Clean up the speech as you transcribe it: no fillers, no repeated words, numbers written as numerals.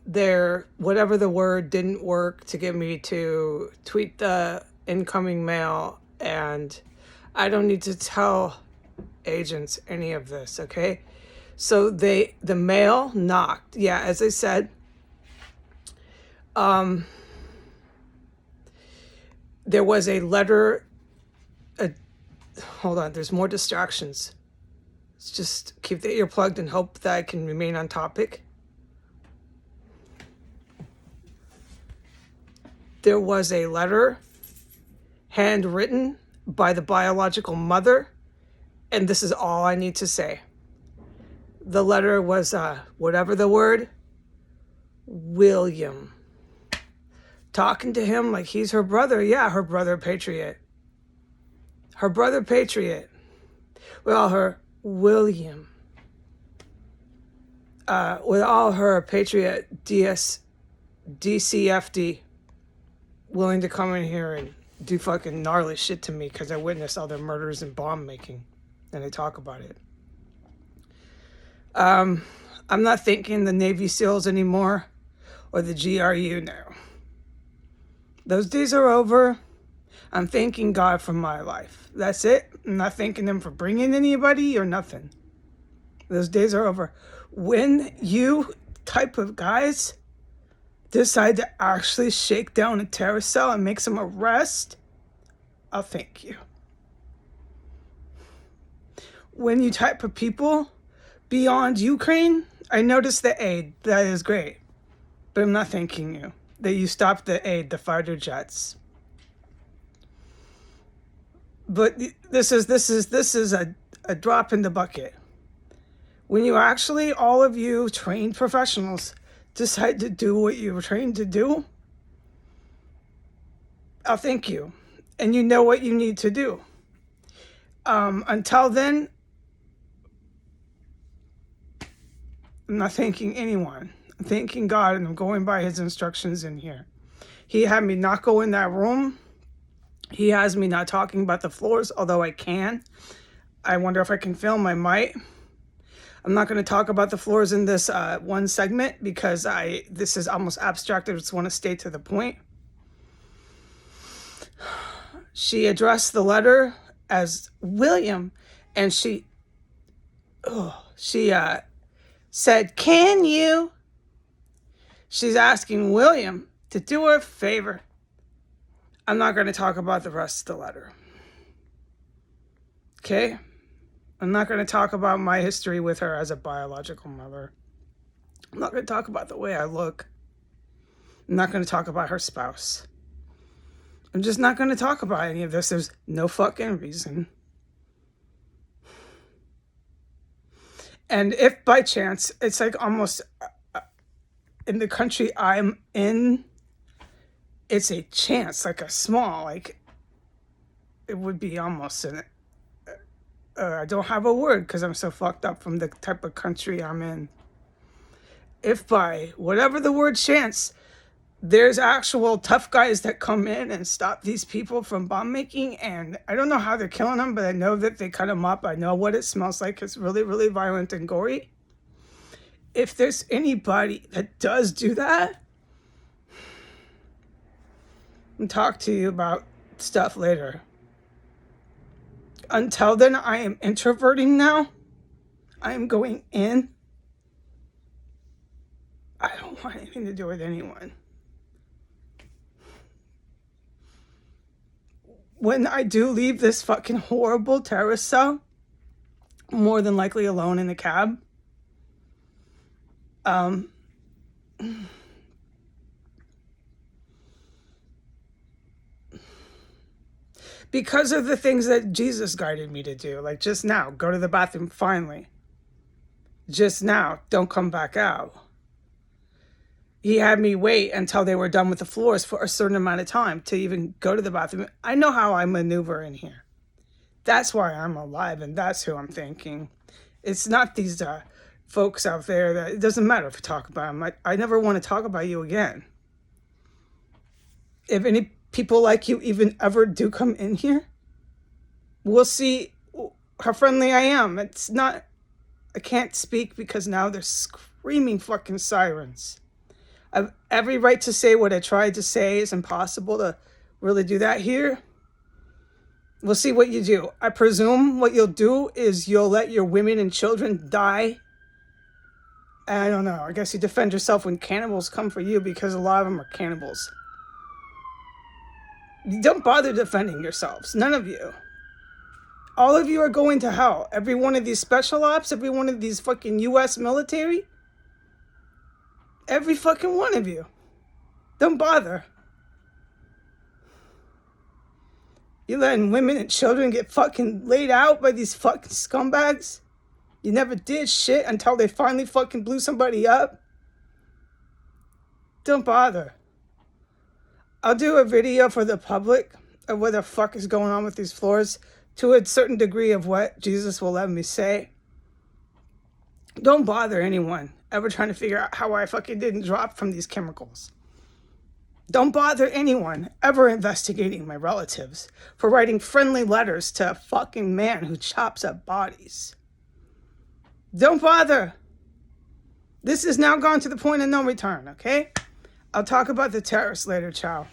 their whatever the word didn't work to get me to tweet the incoming mail, and I don't need to tell agents any of this, okay? So the mail knocked. Yeah, as I said, there was a letter. Hold on, there's more distractions. Let's just keep the ear plugged and hope that I can remain on topic. There was a letter handwritten by the biological mother, and this is all I need to say. The letter was, whatever the word, William. Talking to him like he's her brother. Yeah, her brother patriot. Her brother patriot. Well, her William. With all her patriot DCFD willing to come in here and do fucking gnarly shit to me because I witnessed all their murders and bomb making, and they talk about it. I'm not thanking the Navy SEALs anymore or the GRU now. Those days are over. I'm thanking God for my life. That's it. I'm not thanking him for bringing anybody or nothing. Those days are over. When you type of guys decide to actually shake down a terrorist cell and make some arrest, I'll thank you. When you type of people beyond Ukraine, I noticed the aid. That is great. But I'm not thanking you that you stopped the aid, the fighter jets. But this is a drop in the bucket. When you actually, all of you trained professionals, decide to do what you were trained to do, I'll thank you. And you know what you need to do. Until then, I'm not thanking anyone. I'm thanking God, and I'm going by his instructions in here. He had me not go in that room. He has me not talking about the floors, although I can. I wonder if I can film. I might. I'm not going to talk about the floors in this one segment because this is almost abstract. I just want to stay to the point. She addressed the letter as William, and she said, "Can you?" She's asking William to do her a favor. I'm not going to talk about the rest of the letter. Okay? I'm not going to talk about my history with her as a biological mother. I'm not going to talk about the way I look. I'm not going to talk about her spouse. I'm just not going to talk about any of this. There's no fucking reason. And if by chance, it's like almost in the country I'm in, it's a chance, like a small, like it would be almost an, I don't have a word because I'm so fucked up from the type of country I'm in. If by whatever the word chance, there's actual tough guys that come in and stop these people from bomb making, and I don't know how they're killing them, but I know that they cut them up. I know what it smells like. It's really, really violent and gory. If there's anybody that does do that, I'll talk to you about stuff later. Until then, I am introverting now. I am going in. I don't want anything to do with anyone. When I do leave this fucking horrible terrorist cell, more than likely alone in a cab, because of the things that Jesus guided me to do, like just now, go to the bathroom finally. Just now, don't come back out. He had me wait until they were done with the floors for a certain amount of time to even go to the bathroom. I know how I maneuver in here. That's why I'm alive, and that's who I'm thanking. It's not these folks out there that it doesn't matter if we talk about them. I never want to talk about you again. If any people like you even ever do come in here, we'll see how friendly I am. It's not, I can't speak because now they're screaming fucking sirens. I have every right to say what I tried to say. It's impossible to really do that here. We'll see what you do. I presume what you'll do is you'll let your women and children die. I don't know. I guess you defend yourself when cannibals come for you, because a lot of them are cannibals. Don't bother defending yourselves. None of you. All of you are going to hell. Every one of these special ops, every one of these fucking US military, every fucking one of you. Don't bother. You letting women and children get fucking laid out by these fucking scumbags? You never did shit until they finally fucking blew somebody up? Don't bother. I'll do a video for the public of what the fuck is going on with these floors to a certain degree of what Jesus will let me say. Don't bother anyone ever trying to figure out how I fucking didn't drop from these chemicals. Don't bother anyone ever investigating my relatives for writing friendly letters to a fucking man who chops up bodies. Don't bother. This has now gone to the point of no return, okay? I'll talk about the terrorists later, ciao.